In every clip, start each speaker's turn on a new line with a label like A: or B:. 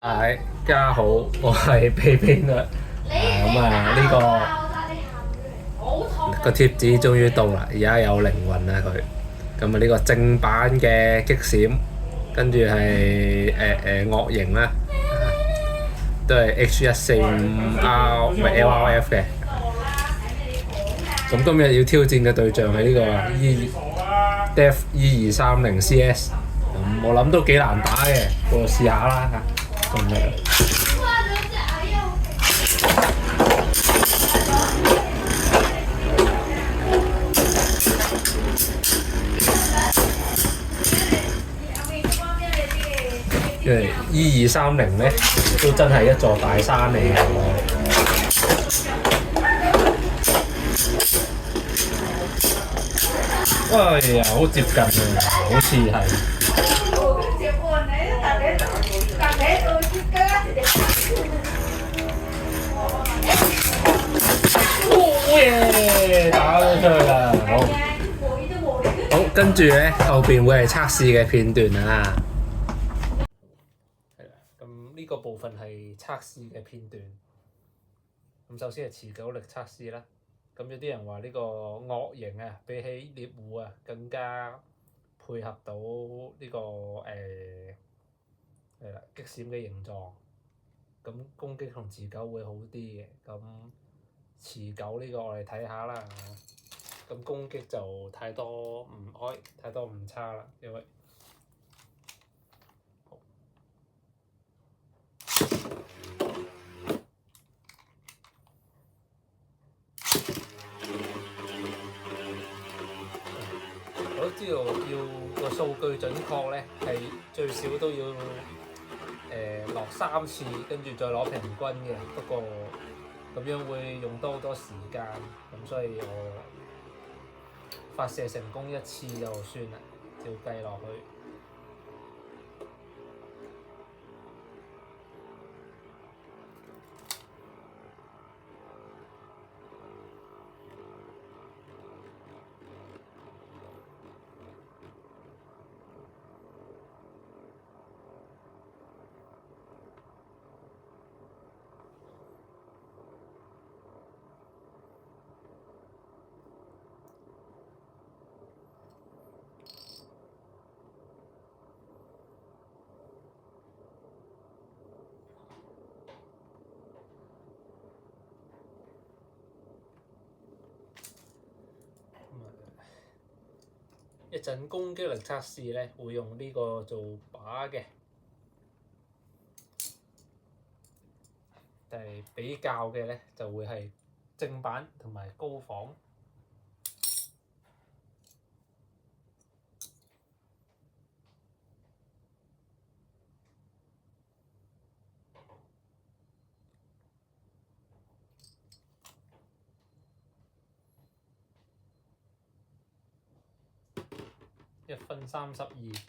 A: 係，家下好，我係被編啦。呢個貼紙終於到啦，而家有靈魂啦佢。咁呢個正版嘅激閃，跟住係惡形啦，都係 H145R 唔係 LRF 嘅。咁今日要挑戰嘅對象係呢個 Def E230 CS。咁我諗都幾難打嘅，我試下啦嚇。咁因為 E230咧都真係一座大山嚟嘅喎。哎呀，好接近啊，好似係。耶！打咗出去啦，好，跟住咧後邊會係測試嘅片段啊。係啦，咁呢個部分係測試嘅片段。咁首先係持久力測試啦。咁有啲人話呢個惡形啊，比起獵戶啊更加配合到呢個係啦激閃嘅形狀。咁攻擊同持久會好啲嘅。咁持久呢個我哋睇下啦。咁攻擊就太多唔差啦，因為我都知道要個數據準確咧，係最少都要落3次，跟住再攞平均嘅。不過咁樣會用多好多時間，咁所以我發射成功1次就算啦，照計落去。一陣攻擊力測試咧，會用呢個做靶嘅，但係比較嘅咧就會係正版同埋高仿。1分32。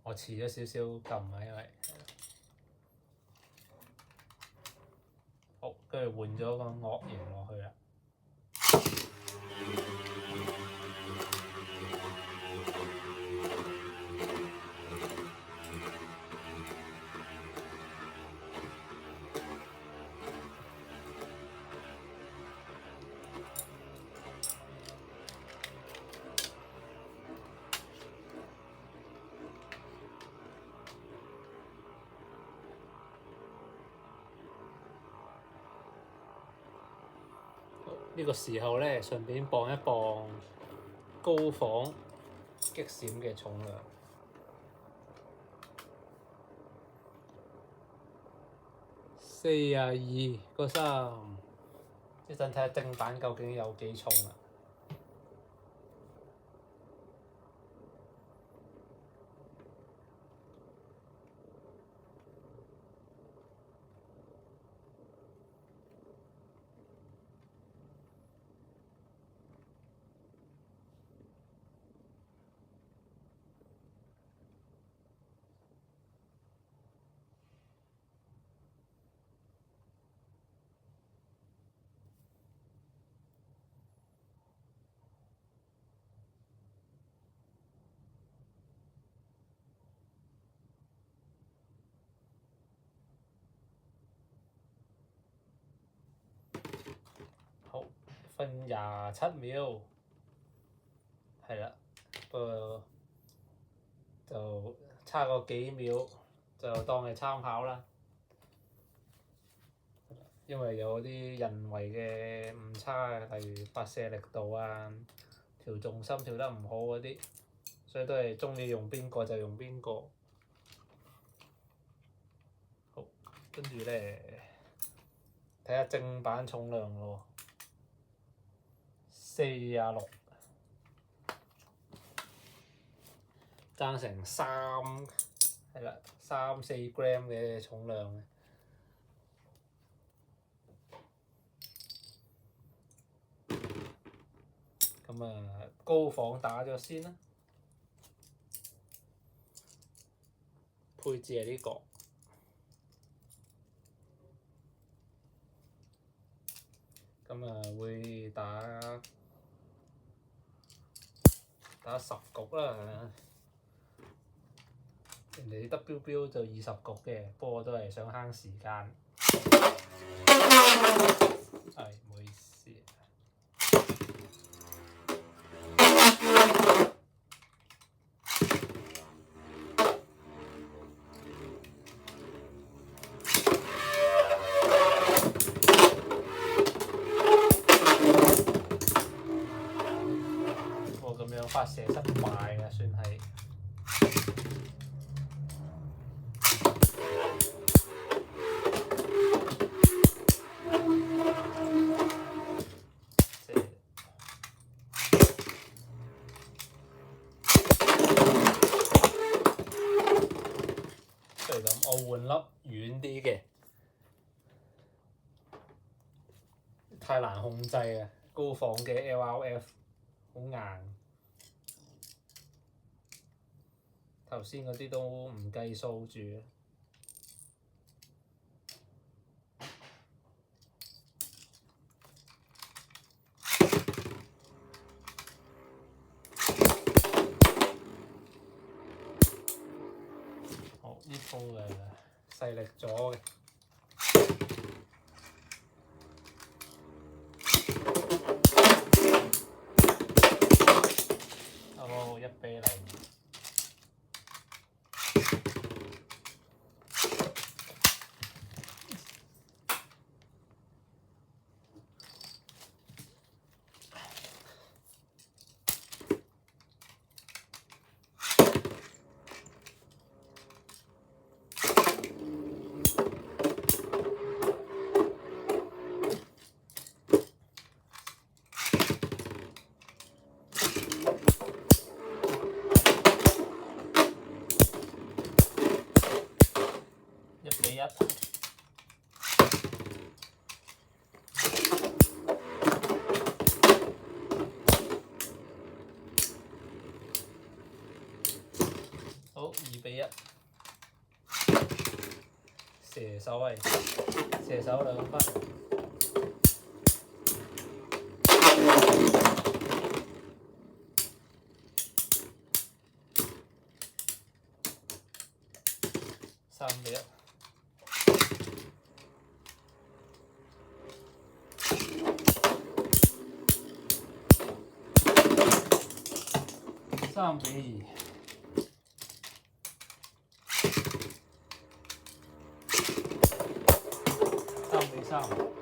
A: 我遲咗少少撳啊，因為好，跟住換咗個惡形落去啦。呢個時候咧，順便磅一磅高仿激閃嘅重量。42.3，一陣睇下正版究竟有幾重啊！分27秒，係啦，不過就差個幾秒，就當係參考啦。因為有啲人為嘅誤差，例如發射力度啊、調重心調得唔好嗰啲，所以都係鍾意用邊個就用邊個。好，跟住咧睇下正版重量咯，46，爭成係啦3-4 gram 嘅重量嘅。咁啊，高仿打咗先啦。配置係呢個。咁啊，會打10局啦。人哋 W 標就20局嘅，不過都係想慳時間。係，唔好意思。我咁樣發射失敗嘅，算係。我換粒軟啲嘅，太難控制啊！高仿嘅 LRF 好硬，頭先嗰啲都唔計數住。好，呢鋪細力咗嘅。哦，1-0。1-1。好，2-1。射手2分。3-1。3-2。3-3。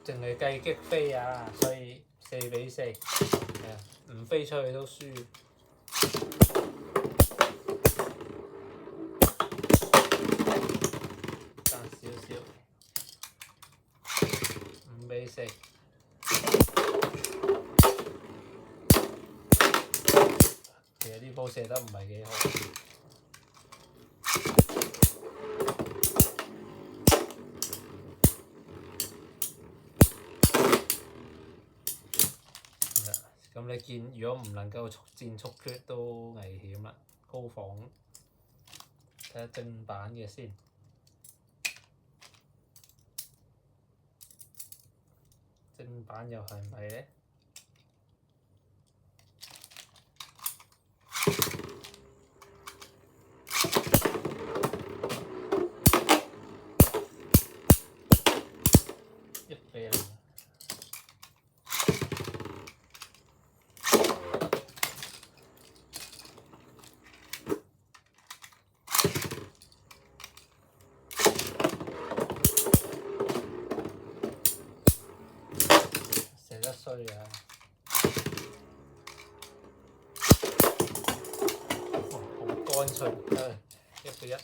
A: 淨係計擊飛啊，所以4-4，係啊，唔飛出去都輸。爭少少，5-4。其實呢鋪射得唔係幾好。咁你見，如果唔能夠速戰速決都危險啦。高仿，睇下正版嘅先。正版又係咪咧？1-0。射得衰啊！好乾脆，1-1。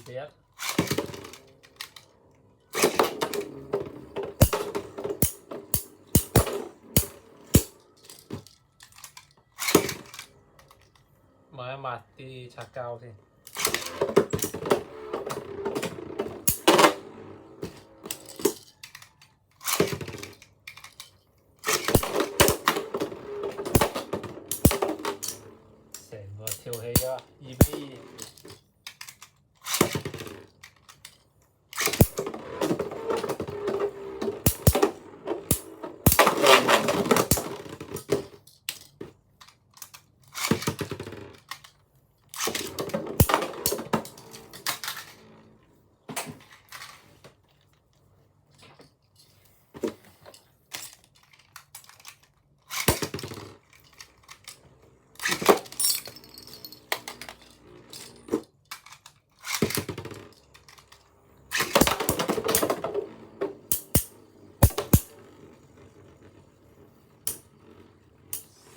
A: 2-1。抹一抹啲擦膠先。成個跳起咗，2-2。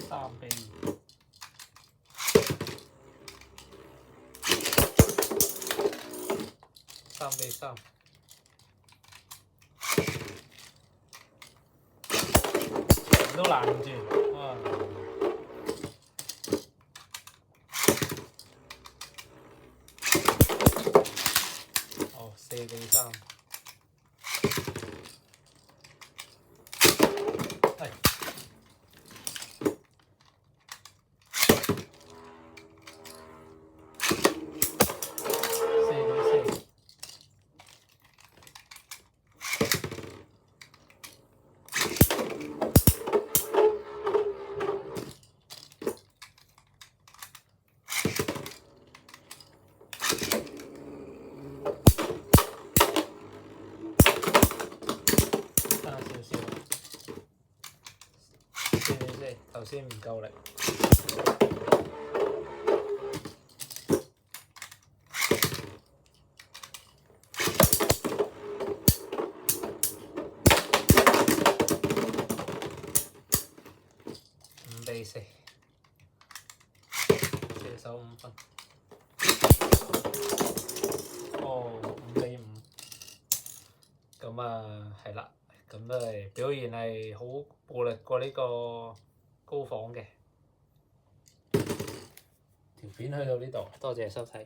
A: 3-2。3-3。都攔唔住，哇！哦，4-3。係。4-4。頭先唔夠力。5-4。射手5分。哦，5-5。咁啊，係啦，咁都係表現係好暴力過呢個高仿嘅。條片去到呢度，多謝收睇。